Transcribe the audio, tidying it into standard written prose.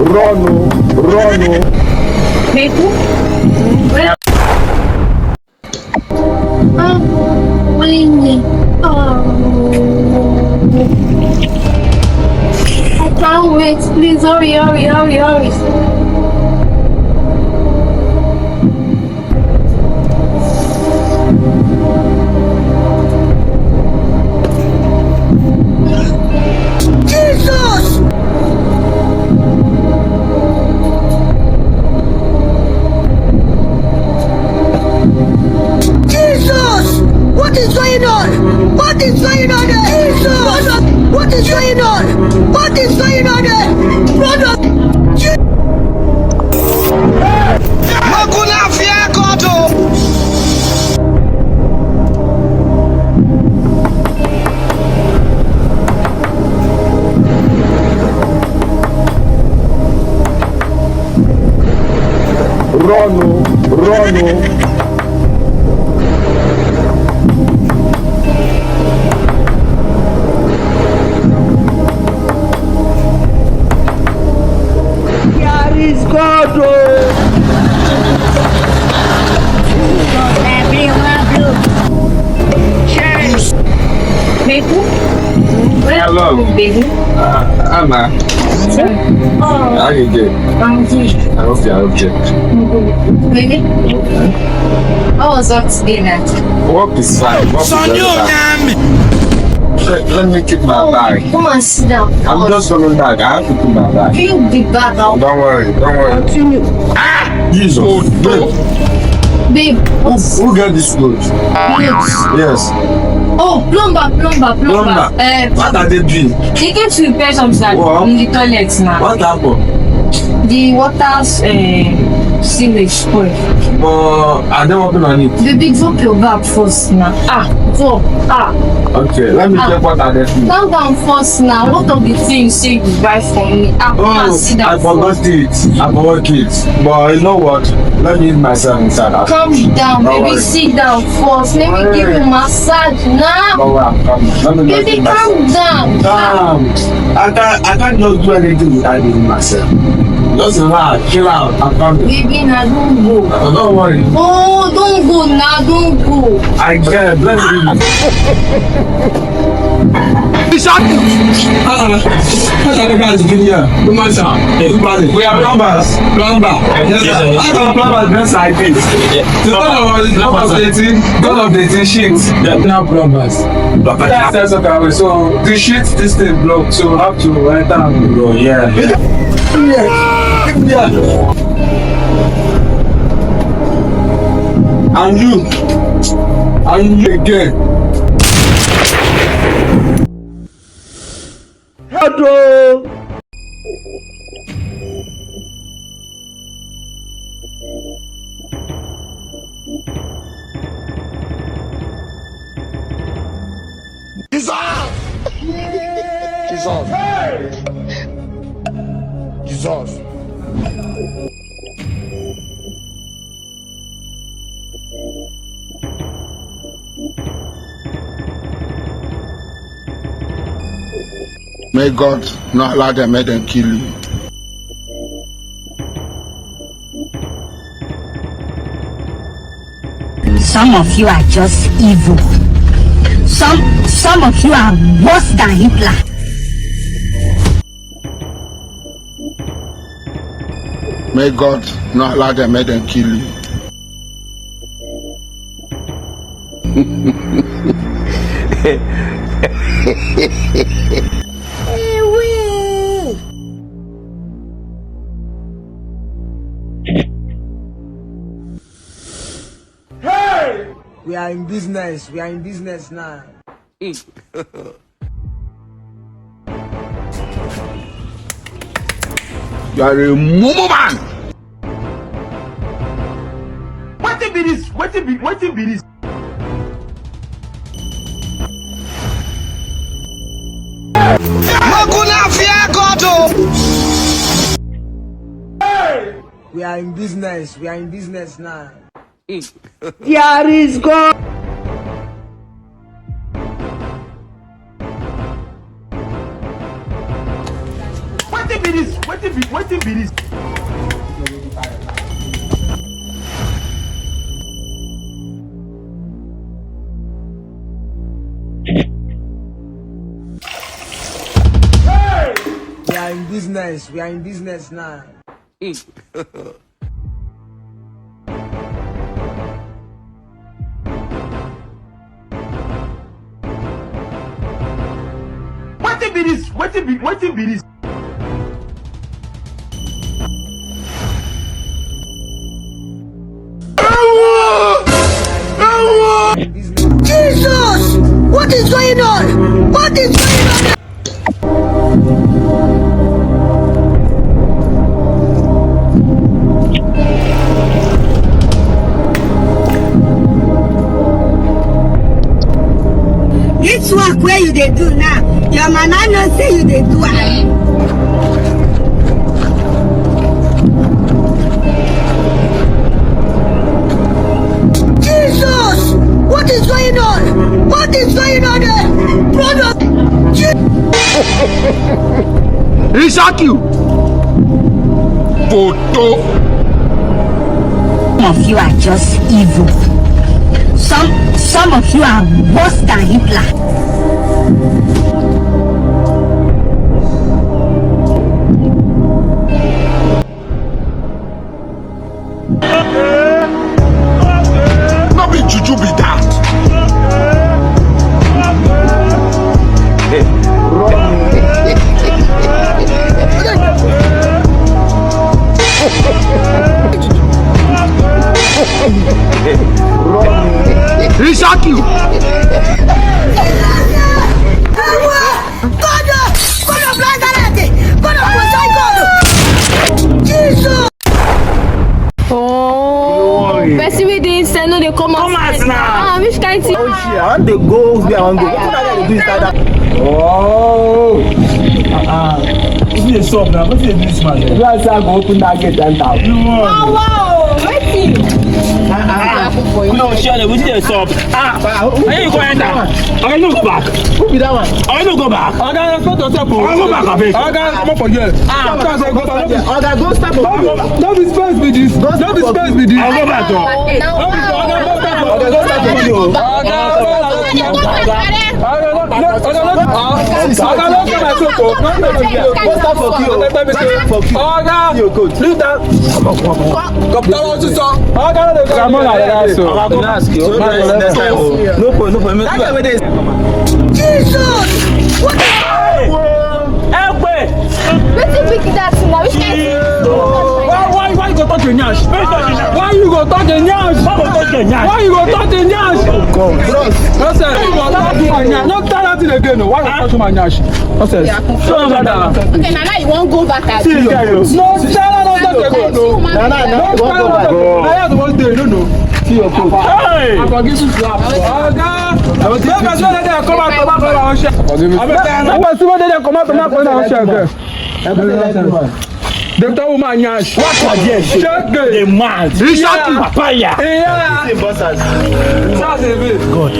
Run, run. Maple? Where? Winnie. Oh. I can't wait. Please hurry, hurry, hurry, hurry. Jesus! Jesus! What is going on? What is going on there? Jesus! What is going on? What is going on there? Brother! Makuna Fiakoto! Run, run. Is God, Maple? Where? Hello. Baby. Anna. Oh. How you doing? I'm good. I hope you. Baby? How was work today night? Work is fine. Work is very fine. Let me keep my bag. Come and sit down. I'm just coming back. I have to keep my bag. Feel the bag out. Don't worry. Continue. Jesus. Babe, Who get this clothes? Yes. oh, plumber. What are they doing? They came to repair something What? in the toilets now. What happened? The water's sewage spoil. But are they working on it? Baby, drop your bag first now. Drop. Okay, let me check what are they doing. Calm down first now. What of the things you say you buy for me? Come and sit down. I forgot it. I forgot it. But you know what? Let me eat myself inside. Calm down, Don't baby. worry. Sit down first. Let me give you massage now. Don't worry, I'm coming. Let me just Baby, eat calm myself. down. I can't just do anything without eating myself. Just relax, chill out, I'm coming. Baby, now don't go. Don't worry. Oh, don't go now. Don't go. I get it. Let me eat. We are plumbers. Yes, I got plumbers just like this. God of the sheets. Now plumbers. That's okay. So the sheet this thing blocked, so we have to enter and go. Yeah. And you again. Hello! Jesus. May God not allow them, make them kill you. Some of you are just evil. Some of you are worse than Hitler. May God not allow them, make them kill you. We are in business. We are in business now. You are a mumu man. What be this? What be this? Makuna Fiakoto! We are in business. We are in business now. There is God. What be be this? What be this? We are in business. We are in business now. What be this? What be this? Jesus! What is going on? What is going on? This work where you dey do now, your mama no say you dey do am. Jesus! What is going on? What is going on there? Brother! He shock you. Photo. Some of you are just evil. Some of you are worse than Hitler. No be juju be that. He shock you. God of Nazareth! God of Poseidon! Jesus! Oh, person wey dey inside no dey come outside now. Which kind thing? Oh shit, I want to go where I want to go. What I do inside that? Oh. This is a shop now. What is this man? You guys are going to open that gate and out. Wow, wetin? No, shut up. What is this shop? Where you go enter? I no go back. Who be that one? I no go back. Oga, let's go to step. I go back, abeg. Oga, come up for here. Oga, go stop. No be space with this. No be space with this. I go back. Jesus! What Wetin be that now? Which kind thing? Why you go touch your nyash? Why you go touch the nyash? Why you go touch the nyash? Listen, you go touch my nyash. Not tell that thing again. Why you touch my nyash? Listen, Okay, now you wan go back at no, tell her not to go. No, I have the one day. No. See your phone. I forgive you to laugh. Make us know that they come out to back on our share. Make us know that they come out to back on our share. Doctor woman nyash. What are they? Check The man. Papaya. Yeah. Bossers. God.